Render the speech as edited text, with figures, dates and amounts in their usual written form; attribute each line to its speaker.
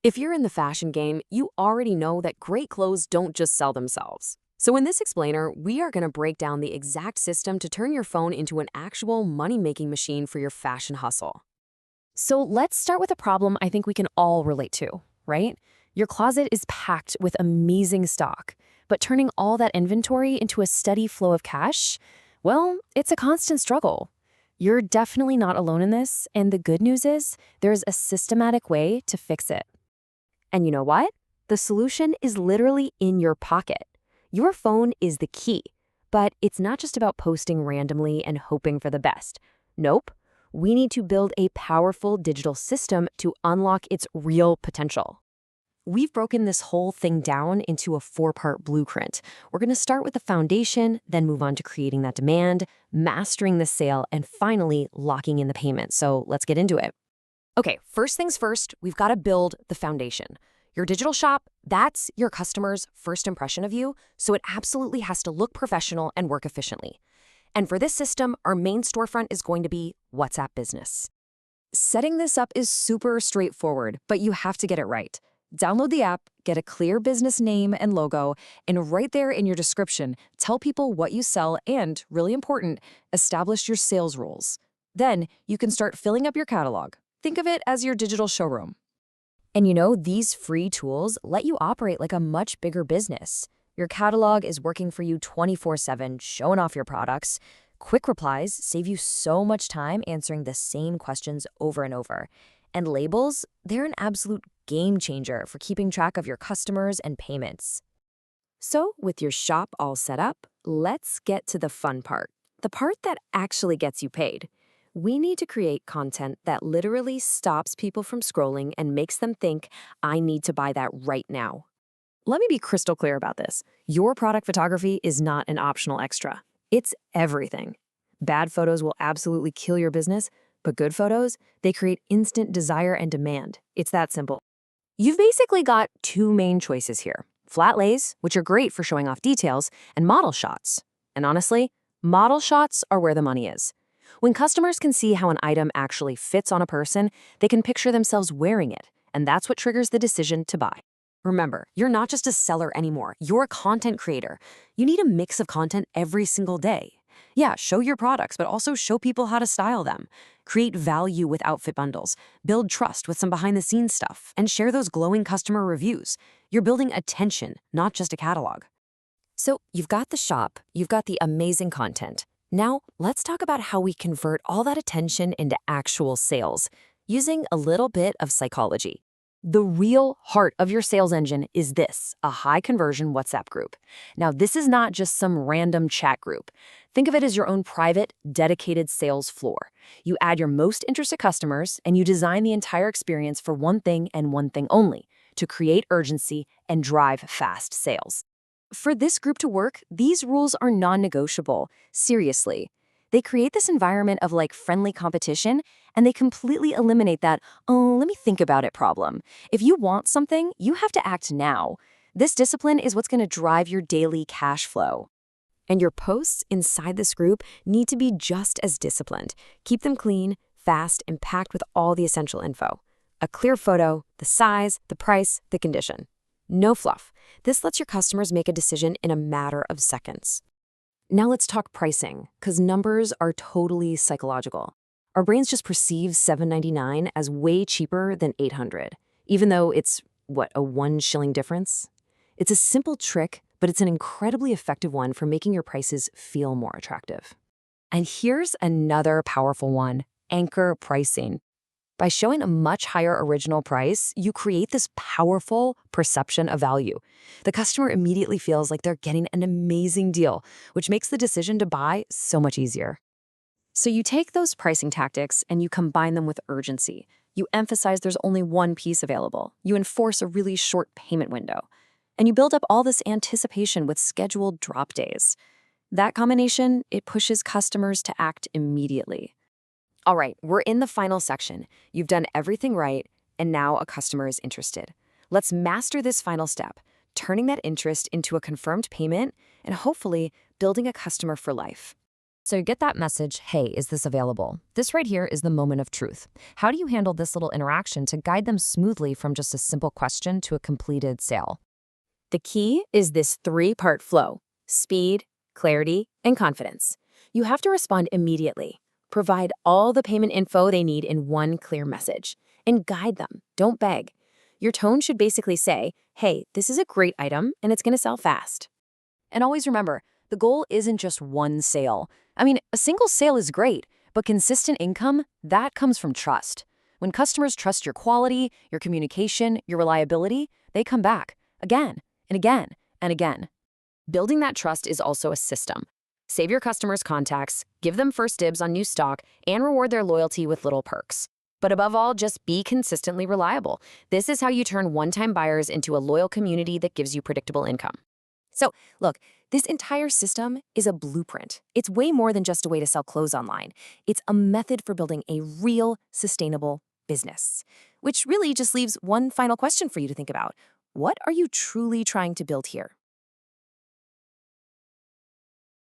Speaker 1: If you're in the fashion game, you already know that great clothes don't just sell themselves. So in this explainer, we are going to break down the exact system to turn your phone into an actual money-making machine for your fashion hustle.
Speaker 2: So let's start with a problem I think we can all relate to, right? Your closet is packed with amazing stock, but turning all that inventory into a steady flow of cash, well, it's a constant struggle. You're definitely not alone in this, and the good news is there's a systematic way to fix it.
Speaker 1: And you know what? The solution is literally in your pocket. Your phone is the key. But it's not just about posting randomly and hoping for the best. Nope. We need to build a powerful digital system to unlock its real potential. We've broken this whole thing down into a 4-part blueprint. We're going to start with the foundation, then move on to creating that demand, mastering the sale, and finally locking in the payment. So let's get into it. Okay, first things first, we've got to build the foundation. Your digital shop, that's your customer's first impression of you, so it absolutely has to look professional and work efficiently. And for this system, our main storefront is going to be WhatsApp Business. Setting this up is super straightforward, but you have to get it right. Download the app, get a clear business name and logo, and right there in your description, tell people what you sell and, really important, establish your sales rules. Then you can start filling up your catalog. Think of it as your digital showroom. And you know, these free tools let you operate like a much bigger business. Your catalog is working for you 24/7, showing off your products. Quick replies save you so much time answering the same questions over and over. And labels, they're an absolute game changer for keeping track of your customers and payments. So, with your shop all set up, let's get to the fun part, the part that actually gets you paid. We need to create content that literally stops people from scrolling and makes them think, I need to buy that right now. Let me be crystal clear about this. Your product photography is not an optional extra. It's everything. Bad photos will absolutely kill your business, but good photos, they create instant desire and demand. It's that simple. You've basically got two main choices here. Flat lays, which are great for showing off details, and model shots. And honestly, model shots are where the money is. When customers can see how an item actually fits on a person, they can picture themselves wearing it, and that's what triggers the decision to buy. Remember, you're not just a seller anymore, you're a content creator. You need a mix of content every single day. Yeah, show your products, but also show people how to style them. Create value with outfit bundles, build trust with some behind-the-scenes stuff, and share those glowing customer reviews. You're building attention, not just a catalog. So you've got the shop, you've got the amazing content. Now, let's talk about how we convert all that attention into actual sales, using a little bit of psychology. The real heart of your sales engine is this, a high-conversion WhatsApp group. Now, this is not just some random chat group. Think of it as your own private, dedicated sales floor. You add your most interested customers, and you design the entire experience for one thing and one thing only, to create urgency and drive fast sales. For this group to work, these rules are non-negotiable. Seriously. They create this environment of friendly competition, and they completely eliminate that, oh, let me think about it problem. If you want something, you have to act now. This discipline is what's going to drive your daily cash flow. And your posts inside this group need to be just as disciplined. Keep them clean, fast, and packed with all the essential info. A clear photo, the size, the price, the condition. No fluff. This lets your customers make a decision in a matter of seconds. Now let's talk pricing, because numbers are totally psychological. Our brains just perceive $7.99 as way cheaper than $800, even though it's, a 1 shilling difference? It's a simple trick, but it's an incredibly effective one for making your prices feel more attractive. And here's another powerful one, anchor pricing. By showing a much higher original price, you create this powerful perception of value. The customer immediately feels like they're getting an amazing deal, which makes the decision to buy so much easier. So you take those pricing tactics and you combine them with urgency. You emphasize there's only one piece available. You enforce a really short payment window. And you build up all this anticipation with scheduled drop days. That combination, it pushes customers to act immediately. All right, we're in the final section. You've done everything right, and now a customer is interested. Let's master this final step, turning that interest into a confirmed payment and hopefully building a customer for life.
Speaker 2: So you get that message, hey, is this available? This right here is the moment of truth. How do you handle this little interaction to guide them smoothly from just a simple question to a completed sale?
Speaker 1: The key is this three-part flow: speed, clarity, and confidence. You have to respond immediately, provide all the payment info they need in one clear message, and guide them, don't beg. Your tone should basically say, hey, this is a great item and it's going to sell fast.
Speaker 2: And always remember, the goal isn't just one sale. I mean, a single sale is great, but consistent income, that comes from trust. When customers trust your quality, your communication, your reliability, they come back again and again and again. Building that trust is also a system. Save your customers' contacts, give them first dibs on new stock, and reward their loyalty with little perks. But above all, just be consistently reliable. This is how you turn one-time buyers into a loyal community that gives you predictable income.
Speaker 1: So, look, this entire system is a blueprint. It's way more than just a way to sell clothes online. It's a method for building a real, sustainable business. Which really just leaves one final question for you to think about. What are you truly trying to build here?